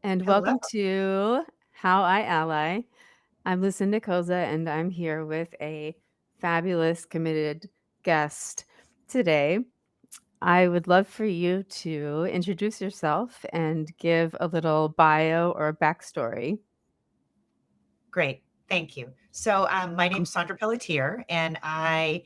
and Hello. welcome to How I Ally. I'm Lucinda Koza, and I'm here with a fabulous, committed guest today. I would love for you to introduce yourself and give a little bio or backstory. Great. Thank you. My name is Saundra Pelletier, and I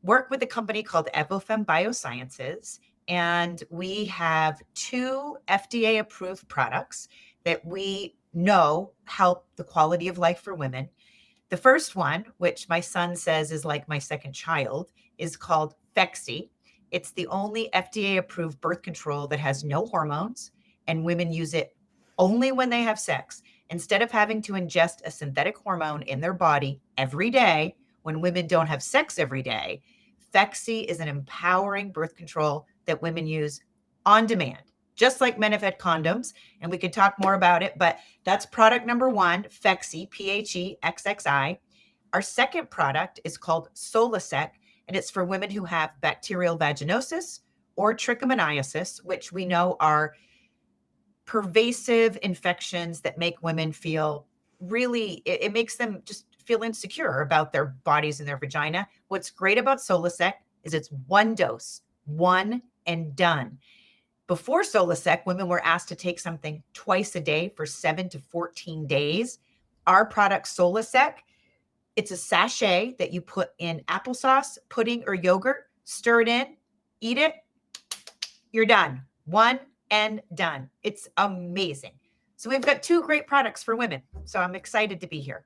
work with a company called Evofem Biosciences. And we have two FDA approved products that we know help the quality of life for women. The first one, which my son says is like my second child, is called Phexxi. It's the only FDA approved birth control that has no hormones, and women use it only when they have sex. Instead of having to ingest a synthetic hormone in their body every day when women don't have sex every day, Phexxi is an empowering birth control that women use on demand, just like men have had condoms. And we could talk more about it, but that's product number one, Phexxi, Phexxi. Our second product is called Solasec, and it's for women who have bacterial vaginosis or trichomoniasis, which we know are pervasive infections that make women feel it makes them just feel insecure about their bodies and their vagina. What's great about Solasec is it's one dose, one and done. Before Solasec, women were asked to take something twice a day for 7 to 14 days. Our product, Solasec, it's a sachet that you put in applesauce, pudding, or yogurt, stir it in, eat it, you're done. One and done. It's amazing. So we've got two great products for women. So I'm excited to be here.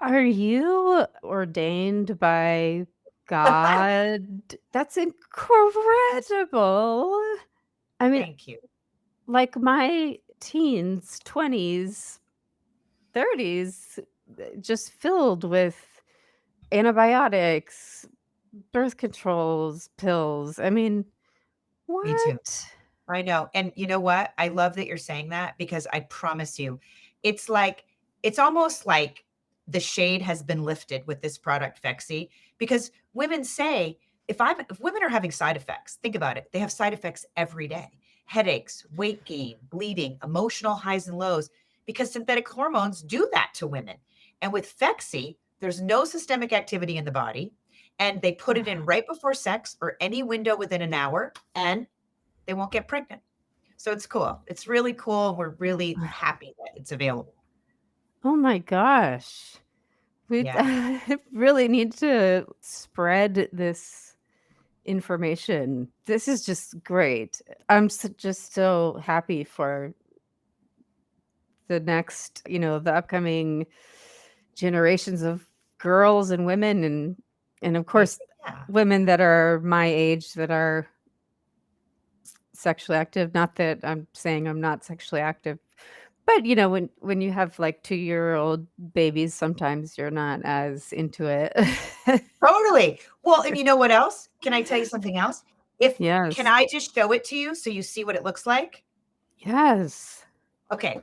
Are you ordained by God? That's incredible. I mean, Thank you. like my teens, 20s, 30s, just filled with antibiotics, birth controls, pills. I mean, Me too. what? I know. And you know what? I love that you're saying that because I promise you, it's like, it's almost like the shade has been lifted with this product, Phexxi, because women say, if women are having side effects, think about it. They have side effects every day, headaches, weight gain, bleeding, emotional highs and lows, because synthetic hormones do that to women. And with Phexxi, there's no systemic activity in the body. And they put it in right before sex or any window within an hour. And they won't get pregnant. So it's cool. It's really cool. We're really happy that it's available. Oh my gosh. We Yeah. really need to spread this information. This is just great. Just so happy for the next, the upcoming generations of girls and women and of course Yeah. women that are my age that are sexually active. Not that I'm saying I'm not sexually active, but when you have like 2-year-old babies, sometimes you're not as into it. Totally. Well, and you know what else? Can I tell you something else? If Can Yes. I just show it to you so you see what it looks like? Yes. Okay.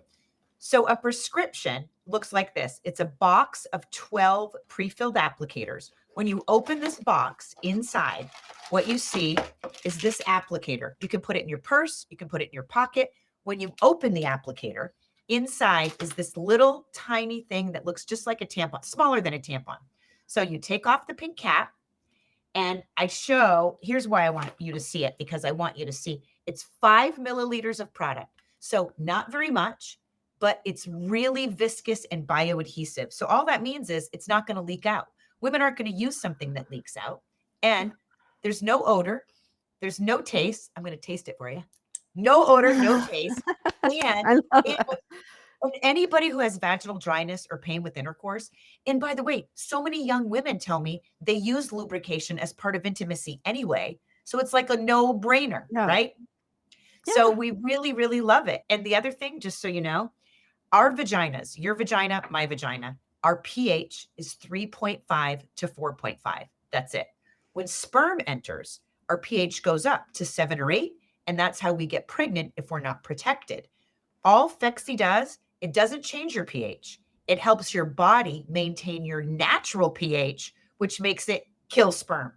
So a prescription looks like this. It's a box of 12 pre-filled applicators. When you open this box inside, what you see is this applicator. You can put it in your purse, you can put it in your pocket. When you open the applicator, inside is this little tiny thing that looks just like a tampon, smaller than a tampon. So you take off the pink cap and here's why I want you to see it, because I want you to see it's 5 milliliters of product. So not very much, but it's really viscous and bioadhesive. So all that means is it's not going to leak out. Women aren't going to use something that leaks out. And there's no odor, there's no taste. I'm going to taste it for you. No odor, no taste. And I love it that. and anybody who has vaginal dryness or pain with intercourse, and by the way, so many young women tell me they use lubrication as part of intimacy anyway. So it's like a no brainer, Yeah. right? So Yeah. we really, really love it. And the other thing, just so you know, our vaginas, your vagina, my vagina, our pH is 3.5 to 4.5. That's it. When sperm enters, our pH goes up to 7 or 8. And that's how we get pregnant if we're not protected. All Phexxi does, it doesn't change your pH. It helps your body maintain your natural pH, which makes it kill sperm.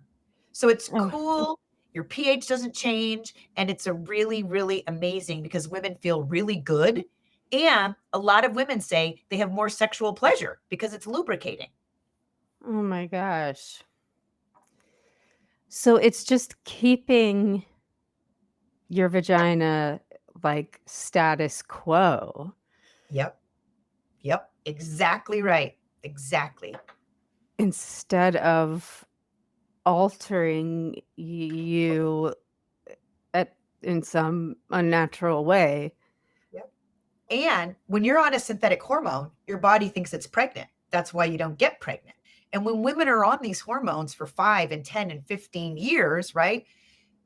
So it's Oh, cool. your pH doesn't change. And it's a really, really amazing because women feel really good. And a lot of women say they have more sexual pleasure because it's lubricating. Oh my gosh. So it's just keeping your vagina like status quo Yep. Yep. Exactly right. Exactly. instead of altering you at in some unnatural way. Yep. And when you're on a synthetic hormone, your body thinks it's pregnant. That's why you don't get pregnant. And when women are on these hormones for 5 and 10 and 15 years, right?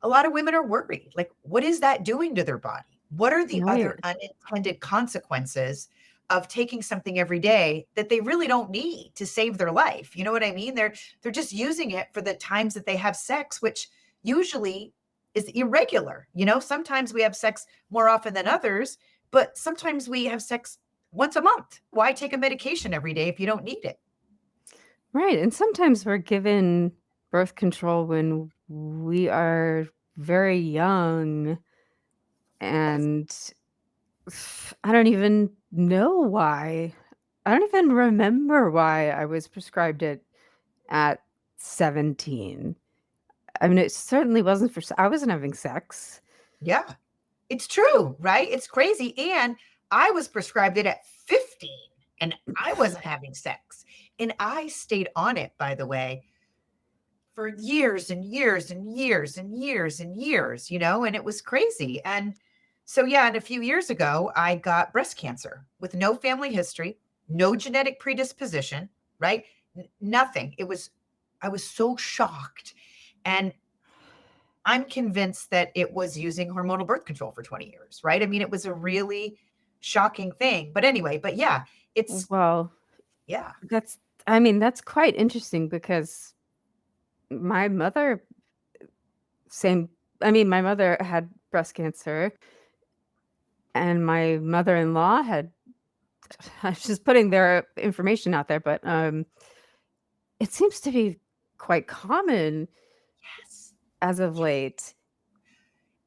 A lot of women are worried. Like, what is that doing to their body? What are the Right. other unintended consequences of taking something every day that they really don't need to save their life? You know what I mean? They're just using it for the times that they have sex, which usually is irregular. You know, sometimes we have sex more often than others, but sometimes we have sex once a month. Why take a medication every day if you don't need it? Right. And sometimes we're given birth control when we are very young Yes. and I don't even know why. I don't even remember why I was prescribed it at 17. I mean, it certainly wasn't for I wasn't having sex. Yeah. It's true, right? It's crazy. And I was prescribed it at 15 and I wasn't having sex. And I stayed on it, by the way, for years and years and years and years and years, you know, and it was crazy. And so, yeah, and a few years ago, I got breast cancer with no family history, no genetic predisposition, right? Nothing. I was so shocked. And I'm convinced that it was using hormonal birth control for 20 years, right? I mean, it was a really shocking thing. But anyway, but yeah, it's Well, yeah, that's I mean, that's quite interesting because my mother same I mean, my mother had breast cancer and my mother-in-law had I'm just putting their information out there, but, it seems to be quite common yes. as of late.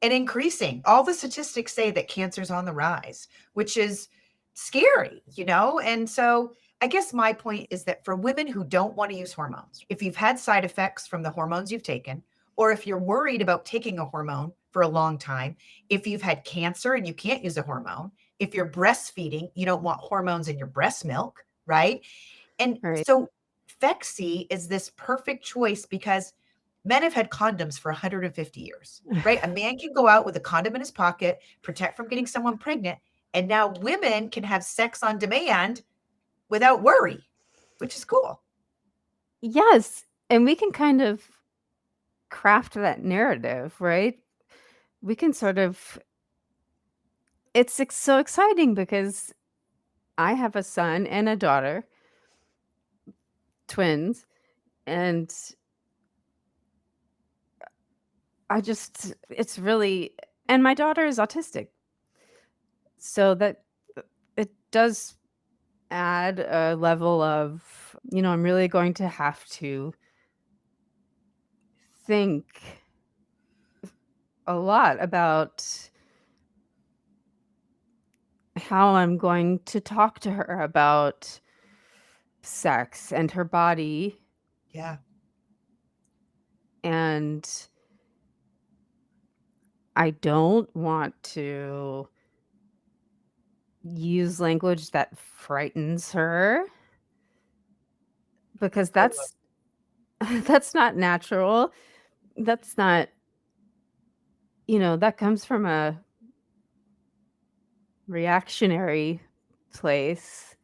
And increasing. All the statistics say that cancer's on the rise, which is scary, you know? And so I guess my point is that for women who don't want to use hormones, if you've had side effects from the hormones you've taken, or if you're worried about taking a hormone for a long time, if you've had cancer and you can't use a hormone, if you're breastfeeding, you don't want hormones in your breast milk, right? And Right. so Phexxi is this perfect choice because men have had condoms for 150 years, right? A man can go out with a condom in his pocket, protect from getting someone pregnant, and now women can have sex on demand without worry, which is cool. Yes, and we can kind of craft that narrative, right? We can sort of so exciting because I have a son and a daughter, twins, and I just it's really and my daughter is autistic. So that it does add a level of, I'm really going to have to think a lot about how I'm going to talk to her about sex and her body, Yeah. and I don't want to use language that frightens her because I love that's not natural. That's not, that comes from a reactionary place.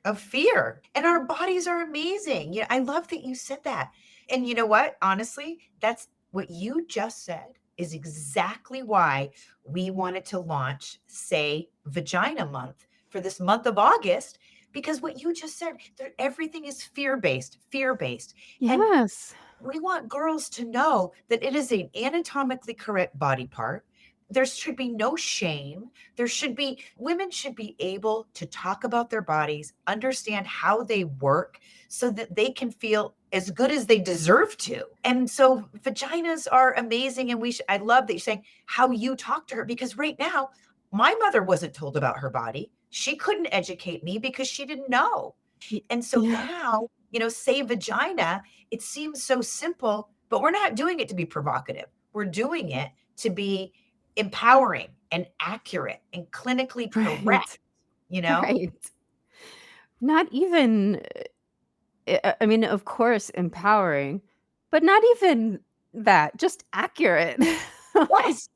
of fear. And our bodies are amazing. Yeah, I love that you said that. And you know what? Honestly, that's what you just said is exactly why we wanted to launch Say Vagina Month for this month of August. Because what you just said, that everything is fear based. And Yes. we want girls to know that it is an anatomically correct body part. there should be no shame. Women should be able to talk about their bodies, understand how they work so that they can feel as good as they deserve to. And so vaginas are amazing. And I love that you're saying how you talk to her, because right now, my mother wasn't told about her body. She couldn't educate me because she didn't know. Y And so yeah, now, say vagina, it seems so simple, but we're not doing it to be provocative. We're doing it to be empowering and accurate and clinically correct, right, you know? right. Not even I mean, of course, empowering, but not even that, just accurate. Like, Yes,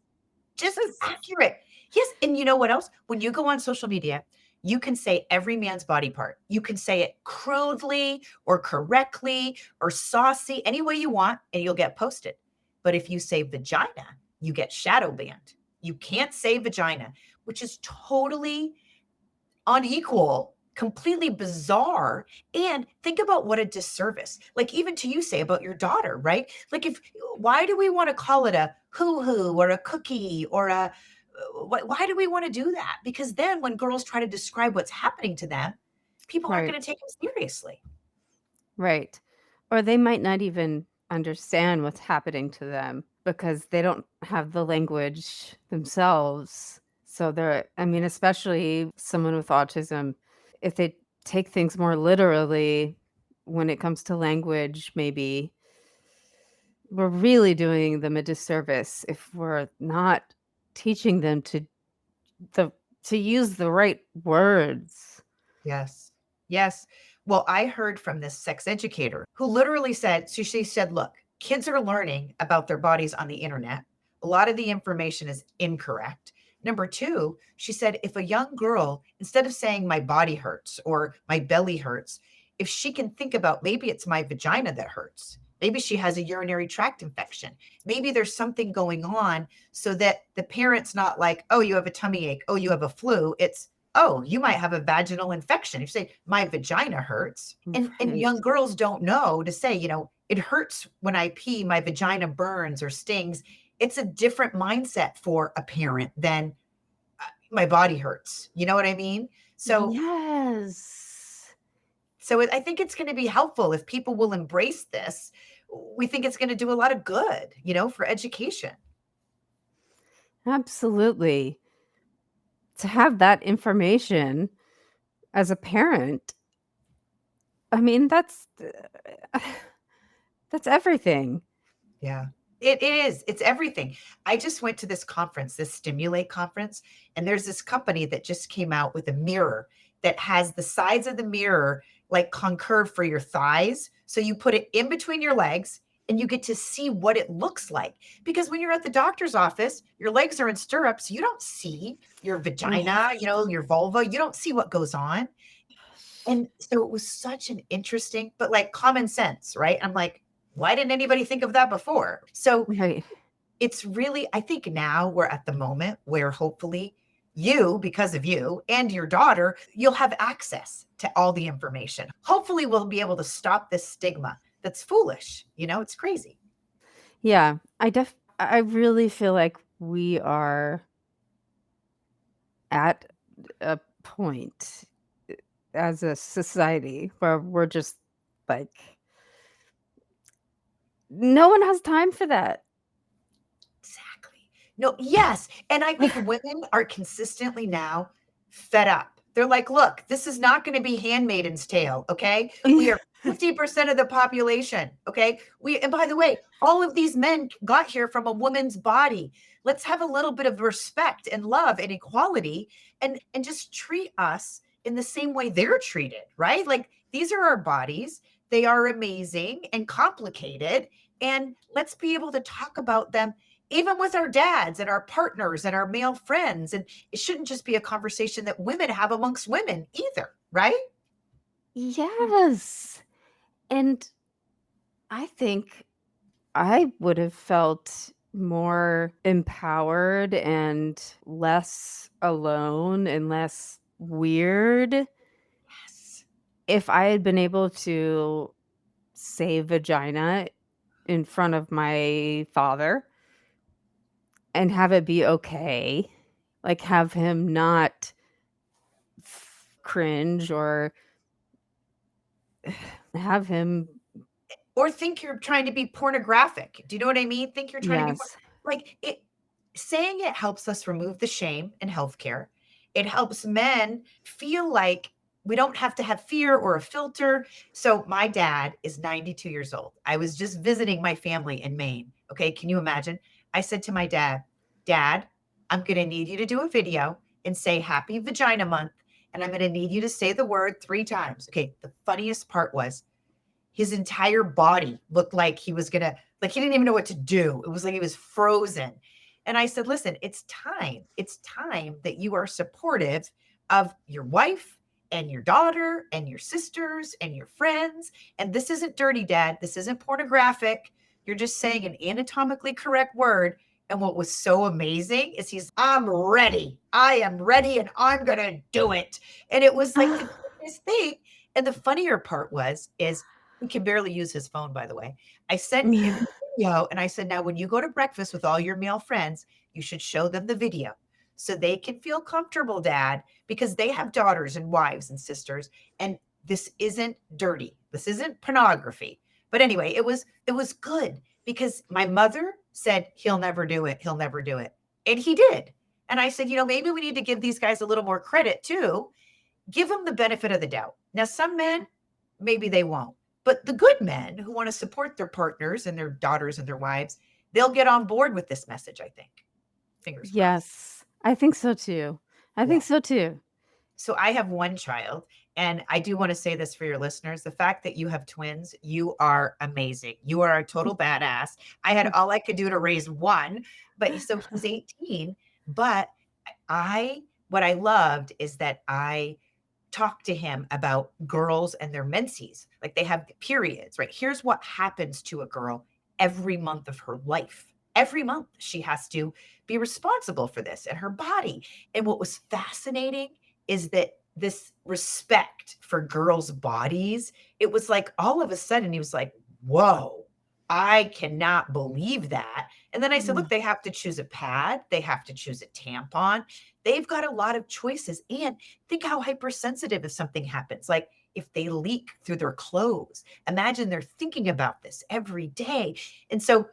just just accurate. Yes, and you know what else? When you go on social media, you can say every man's body part. You can say it crudely or correctly or saucy, any way you want, and you'll get posted. But if you say vagina, you get shadow banned. You can't say vagina, which is totally unequal, completely bizarre. And think about what a disservice, like even to you say about your daughter, right? Like, why do we want to call it a hoo hoo or a cookie or why do we want to do that? Because then when girls try to describe what's happening to them, people aren't right, going to take them seriously. right. Or they might not even understand what's happening to them because they don't have the language themselves. So they're I mean, especially someone with autism, if they take things more literally when it comes to language, maybe we're really doing them a disservice if we're not teaching them the to use the right words. Yes. Yes. Well, I heard from this sex educator who literally said, so she said, look, kids are learning about their bodies on the internet. A lot of the information is incorrect. Number two, she said, if a young girl, instead of saying my body hurts or my belly hurts, if she can think about maybe it's my vagina that hurts, maybe she has a urinary tract infection, maybe there's something going on, so that the parent's not like, oh, you have a tummy ache, oh, you have a flu. It's, oh, you might have a vaginal infection. If you say my vagina hurts, and Right. young girls don't know to say, it hurts when I pee, my vagina burns or stings. It's a different mindset for a parent than my body hurts. You know what I mean? So Yes. I think it's going to be helpful if people will embrace this. We think it's going to do a lot of good, for education. Absolutely. To have that information as a parent, I mean, that's everything. Yeah. It is. It's everything. I just went to this conference, this Stimulate conference, and there's this company that just came out with a mirror that has the sides of the mirror like concurve for your thighs. So you put it in between your legs and you get to see what it looks like. Because when you're at the doctor's office, your legs are in stirrups. You don't see your vagina, Yes. your vulva. You don't see what goes on. And so it was such an interesting, but like common sense, right? I'm like, why didn't anybody think of that before? So Right. it's really, I think now we're at the moment where hopefully you, because of you and your daughter, you'll have access to all the information. Hopefully we'll be able to stop this stigma that's foolish. It's crazy. Yeah. I really feel like we are at a point as a society where we're just like no one has time for that. Exactly. No, yes. And I think women are consistently now fed up. They're like, look, this is not going to be Handmaiden's Tale. Okay. We are 50% of the population. Okay. And by the way, all of these men got here from a woman's body. Let's have a little bit of respect and love and equality, and just treat us in the same way they're treated, right? Like, these are our bodies. They are amazing and complicated. And let's be able to talk about them even with our dads and our partners and our male friends. And it shouldn't just be a conversation that women have amongst women either, right? Yes. And I think I would have felt more empowered and less alone and less weird Yes. if I had been able to say vagina in front of my father and have it be okay. Like, have him not cringe or have him Or think you're trying to be pornographic. Do you know what I mean? Think you're trying to be yes. like it. Saying it helps us remove the shame in healthcare. It helps men feel like we don't have to have fear or a filter. So my dad is 92 years old. I was just visiting my family in Maine. Okay, can you imagine? I said to my dad, "Dad, I'm going to need you to do a video and say Happy Vagina Month, and I'm going to need you to say the word 3 times." Okay, the funniest part was his entire body looked like he was gonna, like he didn't even know what to do. It was like he was frozen. And I said, listen, it's time. It's time that you are supportive of your wife and your daughter and your sisters and your friends. And this isn't dirty, Dad. This isn't pornographic. You're just saying an anatomically correct word. And what was so amazing is I'm ready. I am ready and I'm going to do it. And it was like the greatest thing. And the funnier part is he can barely use his phone, by the way. I sent him the video and I said, now, when you go to breakfast with all your male friends, you should show them the video so they can feel comfortable, Dad, because they have daughters and wives and sisters. And this isn't dirty. This isn't pornography. But anyway, it was good because my mother said he'll never do it. He'll never do it. And he did. And I said, maybe we need to give these guys a little more credit too. Give them the benefit of the doubt. Now, some men, maybe they won't. But the good men who want to support their partners and their daughters and their wives, they'll get on board with this message, I think. Fingers crossed. Yes, I think so too. I Yeah. think so too. So I have one child, and I do want to say this for your listeners. The fact that you have twins, you are amazing. You are a total badass. I had all I could do to raise one, but so he's 18. But what I loved is that I talk to him about girls and their menses. Like they have periods, right? Here's what happens to a girl every month of her life. Every month, she has to be responsible for this and her body. And what was fascinating is that this respect for girls' bodies, it was like all of a sudden he was like, whoa, I cannot believe that. And then I said, look, Mm. they have to choose a pad, they have to choose a tampon. They've got a lot of choices. And think how hypersensitive if something happens. Like if they leak through their clothes, imagine they're thinking about this every day. And so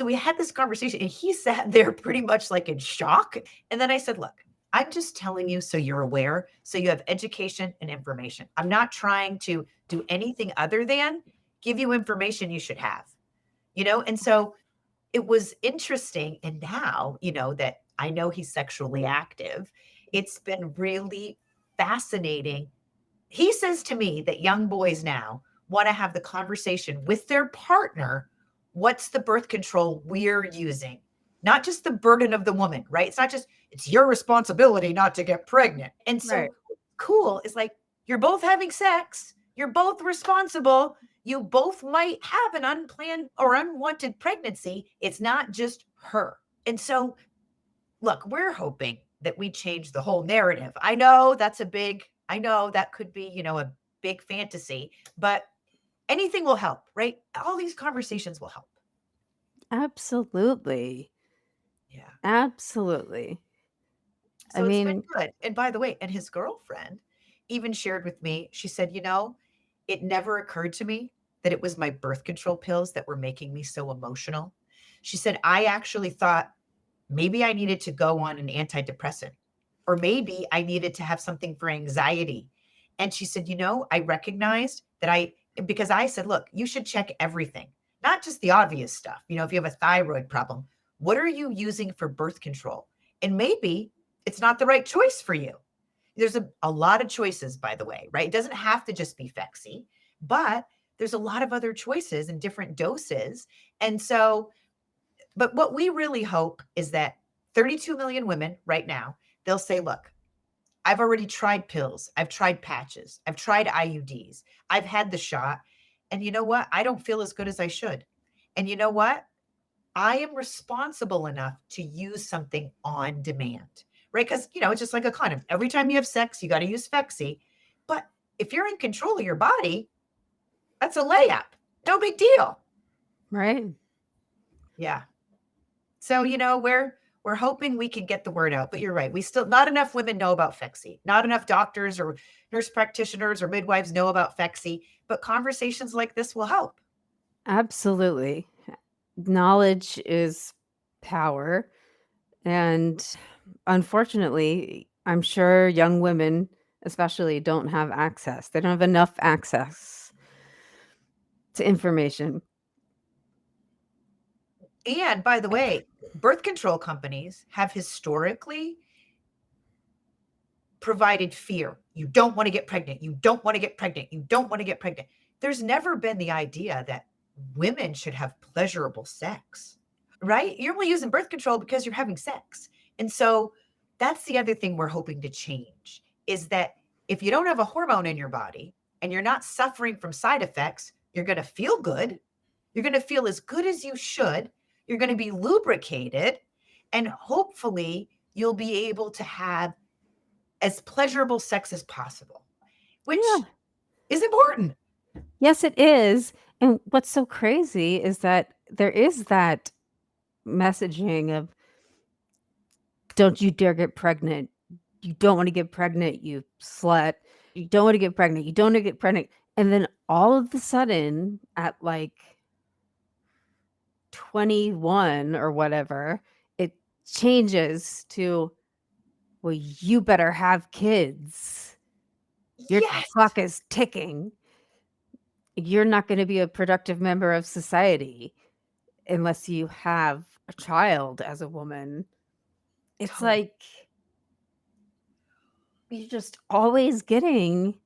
we had this conversation and he sat there pretty much like in shock. And then I said, look, I'm just telling you so you're aware, so you have education and information. I'm not trying to do anything other than give you information you should have, And so it was interesting. And now, that I know he's sexually active, it's been really fascinating. He says to me that young boys now want to have the conversation with their partner. What's the birth control we're using? Not just the burden of the woman, right? It's not just, it's your responsibility not to get pregnant. And Right. so cool is like, you're both having sex, you're both responsible, you both might have an unplanned or unwanted pregnancy. It's not just her. And so, look, we're hoping that we change the whole narrative. I know that could be, a big fantasy, but anything will help, right? All these conversations will help. Absolutely. Yeah. Absolutely. I So it's been mean, good. And by the way, and his girlfriend even shared with me, she said, it never occurred to me that it was my birth control pills that were making me so emotional. She said, I actually thought maybe I needed to go on an antidepressant, or maybe I needed to have something for anxiety. And she said, I recognized that because I said, look, you should check everything, not just the obvious stuff. If you have a thyroid problem, what are you using for birth control? And maybe it's not the right choice for you. There's a lot of choices, by the way, right? It doesn't have to just be Phexxi, but there's a lot of other choices and different doses. And so, but what we really hope is that 32 million women right now, they'll say, look, I've already tried pills. I've tried patches. I've tried IUDs. I've had the shot. And you know what? I don't feel as good as I should. And you know what? I am responsible enough to use something on demand, right? Because, it's just like a condom. Every time you have sex, you got to use Phexxi. But if you're in control of your body, that's a layup. No big deal. right? Yeah. So, we're hoping we can get the word out. But you're right. We still, not enough women know about Phexy. Not enough doctors or nurse practitioners or midwives know about Phexy. But conversations like this will help. Absolutely. Knowledge is power. And unfortunately, I'm sure young women, especially, don't have access. They don't have enough access to information. And by the way, birth control companies have historically provided fear. You don't want to get pregnant. You don't want to get pregnant. You don't want to get pregnant. There's never been the idea that women should have pleasurable sex, right? You're only using birth control because you're having sex. And so that's the other thing we're hoping to change is that if you don't have a hormone in your body and you're not suffering from side effects, you're going to feel good. You're going to feel as good as you should. You're going to be lubricated. And hopefully, you'll be able to have as pleasurable sex as possible, which Yeah. is important. Yes, it is. And what's so crazy is that there is that messaging of don't you dare get pregnant. You don't want to get pregnant, you slut. You don't want to get pregnant. You don't want to get pregnant. And then all of a sudden, at like 21 or whatever, it changes to, well, you better have kids. Your Yes, clock is ticking. You're not going to be a productive member of society unless you have a child as a woman. It's totally. like you're just always getting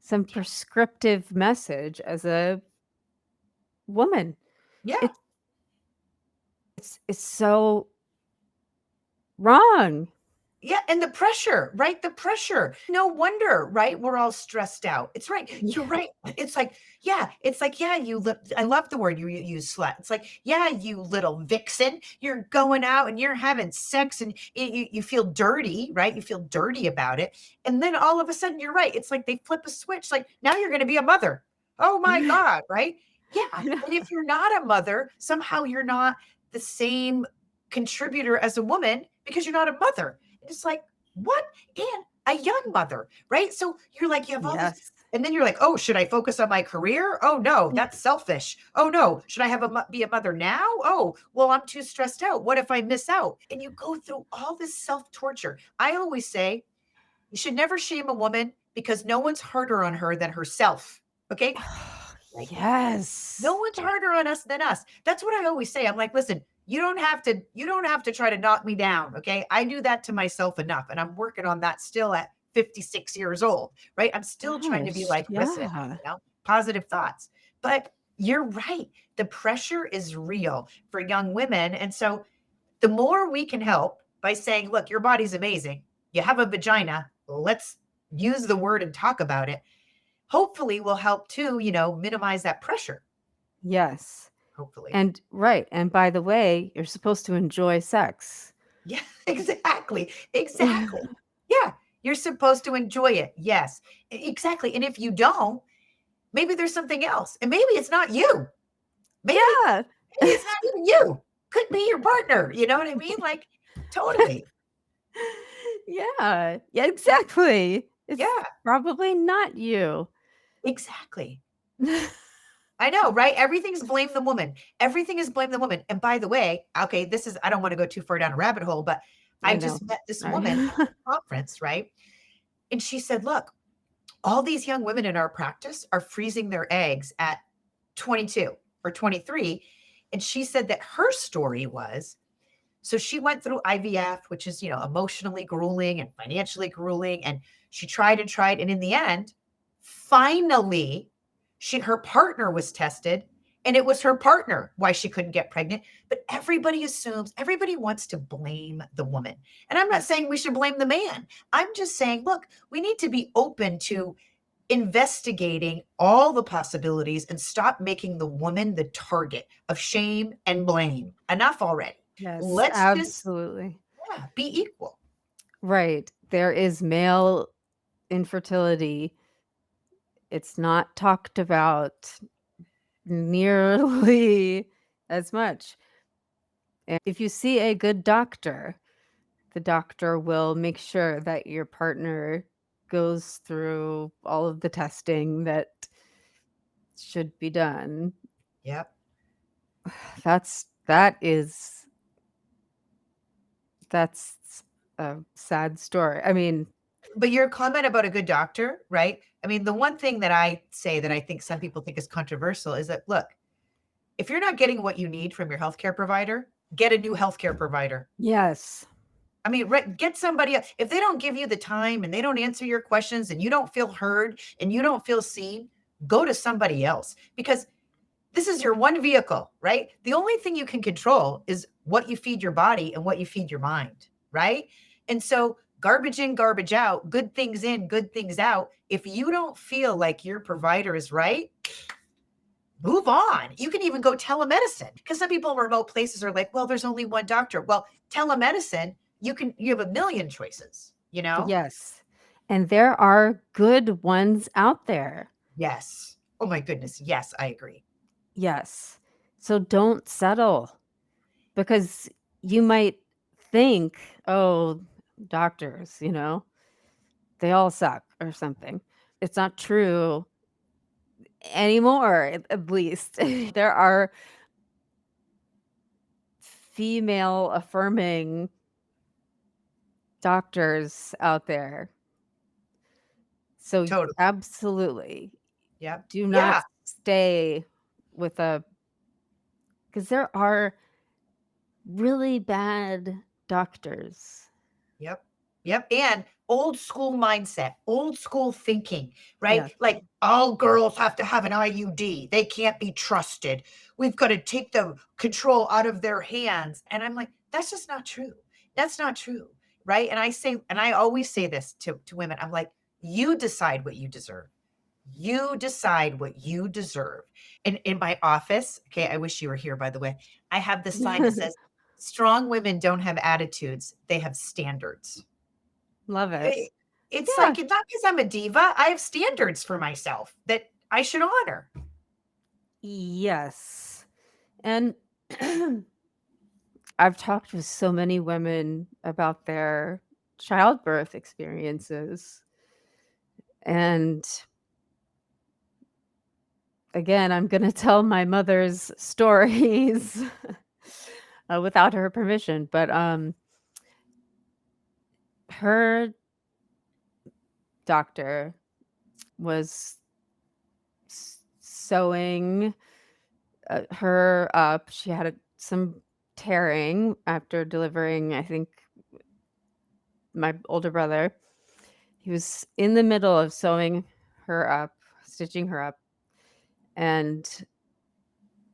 some Yeah. prescriptive message as a woman. Yeah. It's it's so wrong. Yeah, and the pressure, right? The pressure. No wonder, right? We're all stressed out. It's right. You're Yeah. right. It's like, yeah, it's like, yeah, I love the word you use, slut. It's like, yeah, you little vixen. You're going out and you're having sex and you feel dirty, right? You feel dirty about it. And then all of a sudden, you're right. It's like they flip a switch. Like, now you're going to be a mother. Oh my God, right? Yeah. I know. And if you're not a mother, somehow you're not the same contributor as a woman because you're not a mother. It's like, what? And a young mother, right? So you're like, you have all this, Yes. and then you're like, oh, should I focus on my career? Oh no, that's selfish. Oh no, should I have be a mother now? Oh, well, I'm too stressed out. What if I miss out? And you go through all this self torture. I always say you should never shame a woman because no one's harder on her than herself. Okay, like no Yes. one's harder on us than us. That's what I always say. I'm like, listen, you don't have to try to knock me down, okay? I do that to myself enough and I'm working on that still at 56 years old, right? I'm still trying to be Gosh, like, listen, yeah. positive thoughts. But you're right. The pressure is real for young women. And so the more we can help by saying, look, your body's amazing. You have a vagina. Let's use the word and talk about it. Hopefully will help too, minimize that pressure. Yes. Hopefully. And right, and by the way, you're supposed to enjoy sex. Yeah, exactly. Exactly. Yeah, you're supposed to enjoy it. Yes, exactly. And if you don't, maybe there's something else. And maybe it's not you. Maybe, Yeah. maybe it's not even you. Could be your partner. You know what I mean? Like, totally. Yeah. Yeah, exactly. It's Yeah, probably not you. exactly. I know, right? Everything's blame the woman. Everything is blame the woman. And by the way, okay, I don't want to go too far down a rabbit hole, but I I know. just met this Sorry. woman at a conference, right? And she said, look, all these young women in our practice are freezing their eggs at 22 or 23. And she said that her story was so she went through IVF, which is, emotionally grueling and financially grueling. And she tried and tried. And in the end, finally, her partner was tested and it was her partner why she couldn't get pregnant. But everybody wants to blame the woman. And I'm not saying we should blame the man. I'm just saying, look, we need to be open to investigating all the possibilities and stop making the woman the target of shame and blame. Enough already. Yes, Let's just, absolutely. yeah, be equal. Right. There is male infertility. It's not talked about nearly as much. If you see a good doctor, the doctor will make sure that your partner goes through all of the testing that should be done. Yep. That is that's a sad story. I mean, But your comment about a good doctor, right? I mean, the one thing that I say that I think some people think is controversial is that, look, if you're not getting what you need from your healthcare provider, get a new healthcare provider. yes. I mean, get somebody else. If they don't give you the time and they don't answer your questions and you don't feel heard and you don't feel seen, go to somebody else because this is your one vehicle, right? The only thing you can control is what you feed your body and what you feed your mind, right? And so, garbage in, garbage out, good things in, good things out. If you don't feel like your provider is right, move on. You can even go telemedicine because some people in remote places are like, well, there's only one doctor. Well, telemedicine, you have a million choices, you know? Yes. And there are good ones out there. Yes. Oh my goodness. Yes, I agree. Yes. So don't settle because you might think, "Oh, doctors, they all suck," or something. It's not true anymore, at least. There are female affirming doctors out there. So, Totally. absolutely, Yep. do not Yeah. stay with a because there are really bad doctors. Yep. Yep. And old school mindset, old school thinking, right? Yes. Like all girls have to have an IUD. They can't be trusted. We've got to take the control out of their hands. And I'm like, that's just not true. That's not true. Right. And I always say this to women. I'm like, you decide what you deserve. You decide what you deserve. And in my office, okay, I wish you were here, by the way. I have this sign that says, strong women don't have attitudes, they have standards. Love it. It- It's Yeah. like, not because I'm a diva, I have standards for myself that I should honor. Yes. And I've talked with so many women about their childbirth experiences. And again, I'm going to tell my mother's stories without her permission. But her doctor was sewing her up. She had some tearing after delivering, I think, my older brother. He was in the middle of sewing her up, stitching her up, and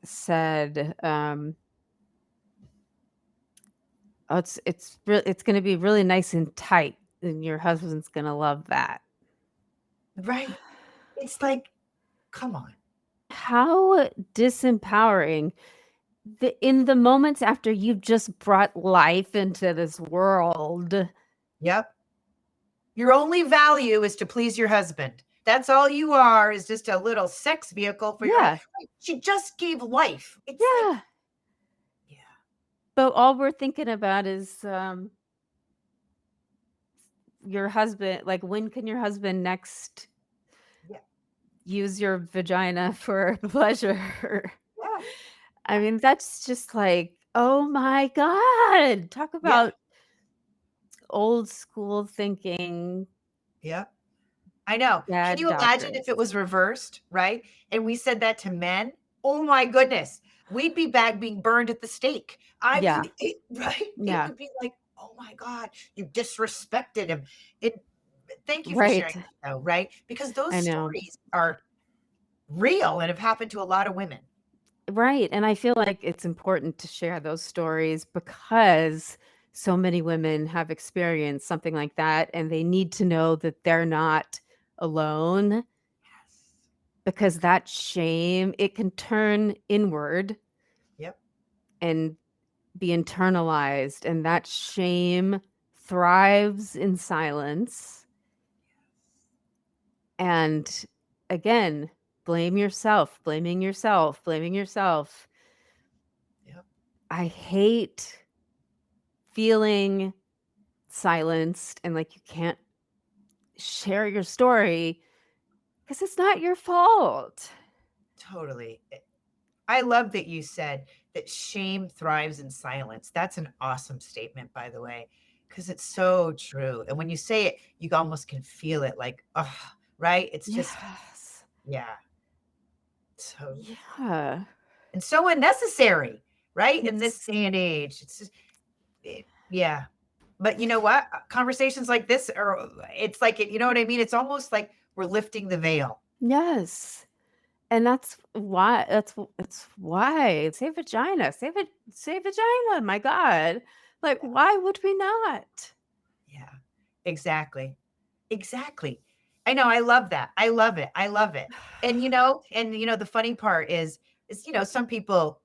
said, "Oh, it's gonna be really nice and tight, and your husband's gonna love that." Right? It's like, come on. How disempowering. In the moments after you've just brought life into this world. Yep. Your only value is to please your husband. That's all you are, is just a little sex vehicle for your Yeah, husband. She just gave life. It's like, yeah. yeah, But all we're thinking about is, your husband like, when can your husband next yeah, use your vagina for pleasure? yeah, I mean, that's just like, oh my god. Talk yeah, about old school thinking, yeah. I know. Can bad you imagine if doctors. it was reversed, right? And we said that to men? Oh my goodness. We'd be back being burned at the stake. Yeah, Right? It yeah, would be like, oh my God, you disrespected him. It Thank you for sharing right. that though, right? Because those I know. stories are real and have happened to a lot of women. Right, and I feel like it's important to share those stories because so many women have experienced something like that, and they need to know that they're not alone Yes. because that shame, it can turn inward Yep. and be internalized, and that shame thrives in silence. And again, blame yourself, blaming yourself, blaming yourself. Yep. I hate feeling silenced and like you can't share your story because it's not your fault. Totally. I love that you said that shame thrives in silence. That's an awesome statement, by the way, because it's so true. And when you say it, you almost can feel it like, oh, right? It's just, Yes. yeah, so Yeah. and so unnecessary, right? In this It's day and age. It's just, yeah. But you know what? Conversations like this are, it's like, you know what I mean? It's almost like we're lifting the veil. yes. And that's why say vagina, say vagina, my god. Like, Yeah. why would we not? Yeah. Exactly. Exactly. I know, I love that. I love it. I love it. And the funny part is, some people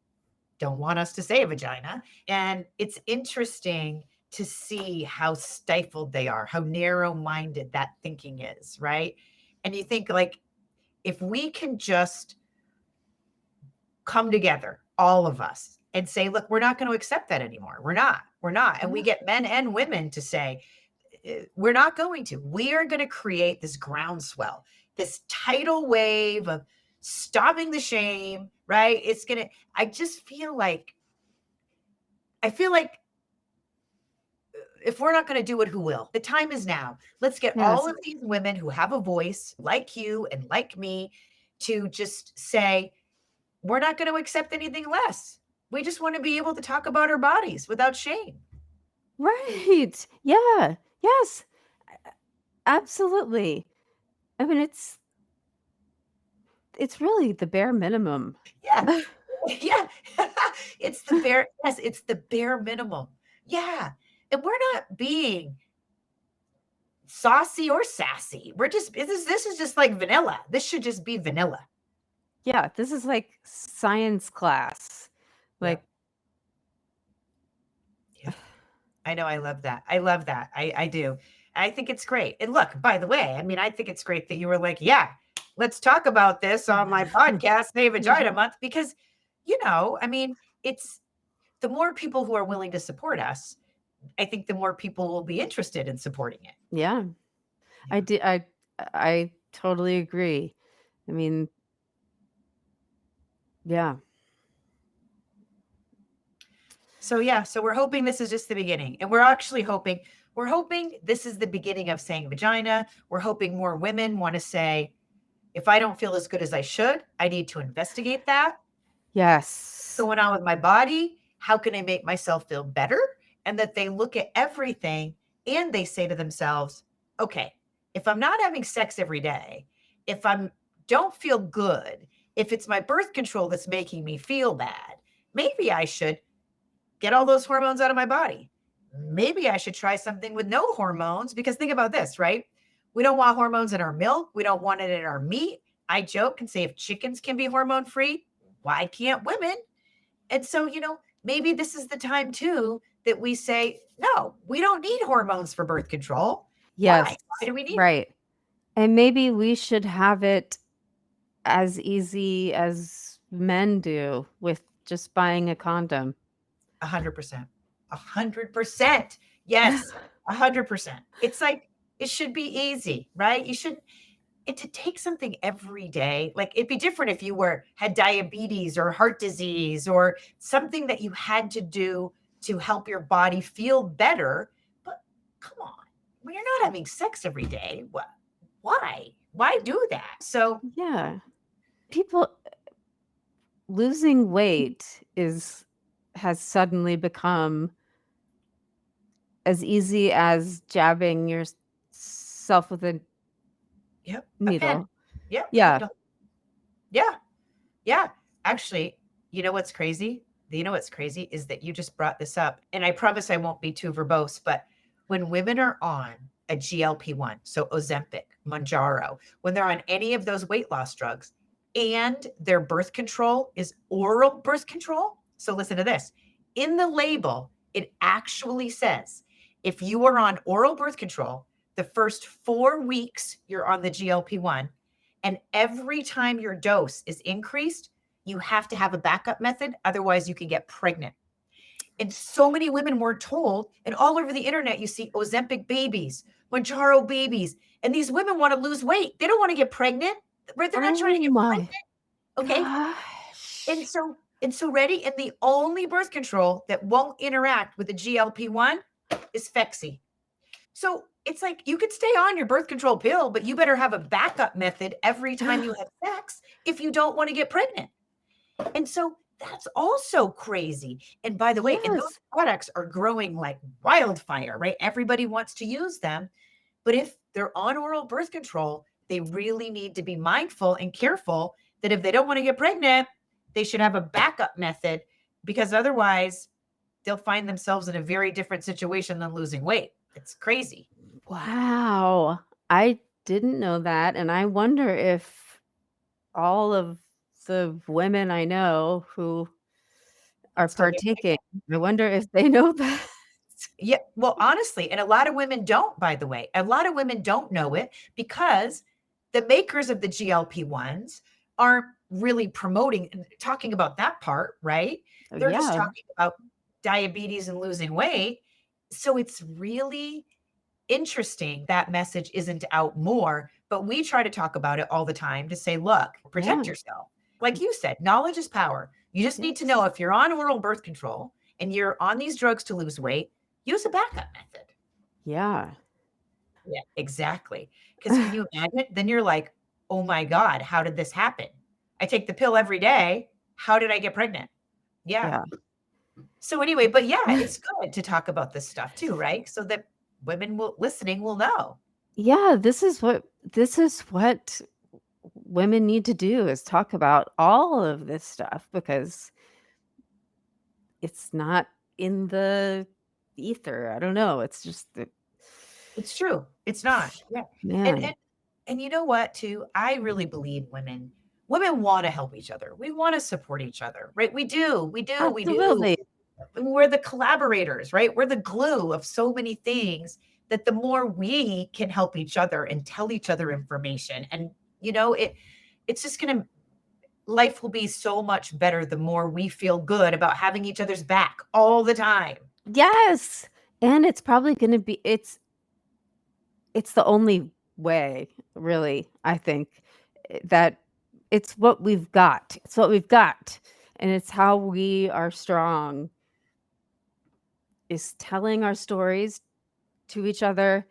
don't want us to say vagina. And it's interesting to see how stifled they are, how narrow-minded that thinking is, right? And you think like if we can just come together, all of us, and say, look, we're not going to accept that anymore. We're not. We're not. And we Yeah. get men and women to say, we're not going to. We are going to create this groundswell, this tidal wave of stopping the shame, right? I just I feel like if we're not going to do it, who will? The time is now. Let's get all Yes. of these women who have a voice, like you and like me, to just say, we're not going to accept anything less. We just want to be able to talk about our bodies without shame. Right. Yeah. Yes. Absolutely. I mean, it's really the bare minimum. Yeah. Yeah. It's the bare minimum. Yeah. And we're not being saucy or sassy. This is just like vanilla. This should just be vanilla. Yeah, this is like science class. Like, Yep. Yep. I know, I love that. I love that. I do. I think it's great. And look, by the way, I mean, I think it's great that you were like, yeah, let's talk about this on my podcast, Say Vagina Month, because, I mean, it's the more people who are willing to support us, I think the more people will be interested in supporting it. yeah, I Yeah. did. I totally agree. I mean, yeah. So yeah, so we're hoping this is just the beginning. And we're hoping this is the beginning of saying vagina. We're hoping more women want to say, if I don't feel as good as I should, I need to investigate that. Yes. Going on with my body? How can I make myself feel better? And that they look at everything and they say to themselves, okay, if I'm not having sex every day, if I'm don't feel good, if it's my birth control that's making me feel bad, maybe I should get all those hormones out of my body. Maybe I should try something with no hormones because think about this, right? We don't want hormones in our milk. We don't want it in our meat. I joke and say if chickens can be hormone free, why can't women? And so, maybe this is the time too that we say, no, we don't need hormones for birth control. Why? Yes. Why do we need them? Right. And maybe we should have it as easy as men do with just buying a condom. 100%. 100%. Yes, 100%. It's like, it should be easy, right? And to take something every day, like it'd be different if you had diabetes or heart disease or something that you had to do to help your body feel better. But come on, when you're not having sex every day, what? Why? Why do that? So, Yeah. People losing weight is has suddenly become as easy as jabbing yourself with a yep, a pen. needle. Yep, a Yeah. needle. Yeah, yeah. Actually, you know what's crazy? You know what's crazy is that you just brought this up, and I promise I won't be too verbose, but when women are on a GLP-1, so Ozempic, Mounjaro, when they're on any of those weight loss drugs and their birth control is oral birth control, so listen to this. In the label, it actually says if you are on oral birth control, the first 4 weeks you're on the GLP-1, and every time your dose is increased, you have to have a backup method. Otherwise, you can get pregnant. And so many women were told, and all over the internet, you see Ozempic babies, Mounjaro babies, and these women want to lose weight. They don't want to get pregnant, right? They're not trying to Oh get my pregnant. Okay. And gosh. so ready. And the only birth control that won't interact with the GLP-1 is Phexi. So it's like you could stay on your birth control pill, but you better have a backup method every time you have sex if you don't want to get pregnant. And so that's also crazy. And by the way, and those Yes. products are growing like wildfire, right? Everybody wants to use them. But if they're on oral birth control, they really need to be mindful and careful that if they don't want to get pregnant, they should have a backup method because otherwise they'll find themselves in a very different situation than losing weight. It's crazy. Wow. I didn't know that, and I wonder if all of the women I know who are Still get partaking, I wonder if they know that. Yeah, well, honestly, and a lot of women don't, by the way. A lot of women don't know it because the makers of the GLP-1s aren't really promoting and talking about that part, right? Oh, They're just yeah. talking about diabetes and losing weight. So it's really interesting that message isn't out more, but we try to talk about it all the time to say, look, Yeah. protect yourself. Like you said, knowledge is power. You just need to know Yes. if you're on oral birth control and you're on these drugs to lose weight, use a backup method. Yeah. Yeah, exactly. Because can you imagine? Then you're like, oh my God, how did this happen? I take the pill every day. How did I get pregnant? Yeah. Yeah. So anyway, but yeah, it's good to talk about this stuff too, right? So that women will listening will know. Yeah, this is what women need to do is talk about all of this stuff because it's not in the ether. I don't know. It's just that It's true. It's not. Yeah. And man, and and you know what too? I really believe women want to help each other. We want to support each other, right? We do. We do. We do. absolutely. We're the collaborators, right? We're the glue of so many things that the more we can help each other and tell each other information and it's just going to life will be so much better the more we feel good about having each other's back all the time. Yes. And it's probably gonna be it's the only way, really, I think, that it's what we've got. It's what we've got, and it's how we are strong is telling our stories to each other.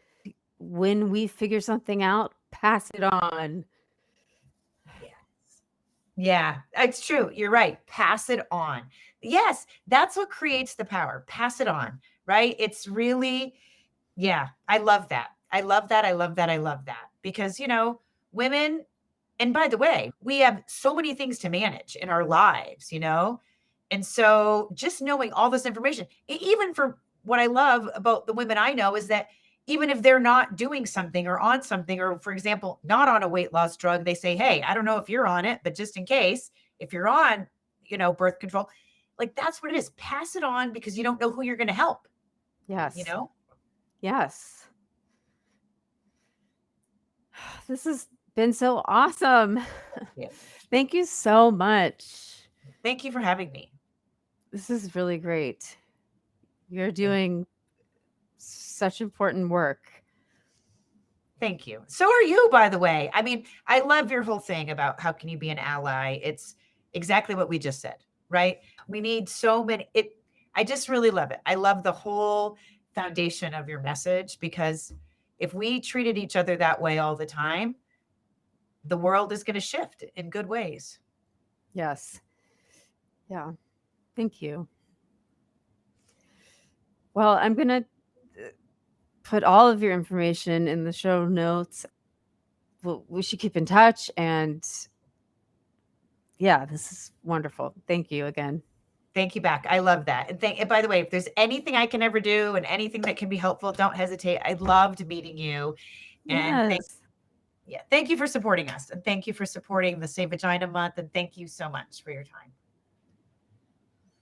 When we figure something out, pass it on. Yeah. Yeah, it's true. You're right. Pass it on. Yes, that's what creates the power. Pass it on, right? It's really, yeah, I love that. I love that. I love that. I love that. Because, women, and by the way, we have so many things to manage in our lives. And so just knowing all this information, even for what I love about the women I know is that even if they're not doing something or on something, or for example, not on a weight loss drug, they say, hey, I don't know if you're on it, but just in case, if you're on, birth control, like that's what it is. Pass it on because you don't know who you're going to help, you Yes. know? Yes. This has been so awesome. Yeah. Thank you so much. Thank you for having me. This is really great. You're Thank doing such important work. Thank you. So are you, by the way. I mean, I love your whole thing about how can you be an ally. It's exactly what we just said, right? We need so many I just really love it. I love the whole foundation of your message because if we treated each other that way all the time, the world is going to shift in good ways. Yes. Yeah. Thank you. Well, I'm gonna put all of your information in the show notes. We should keep in touch, and yeah, this is wonderful. Thank you again. Thank you back. I love that. And by the way, if there's anything I can ever do and anything that can be helpful, don't hesitate. I loved meeting you. And Yes. thank you for supporting us. And thank you for supporting the Say Vagina Month. And thank you so much for your time.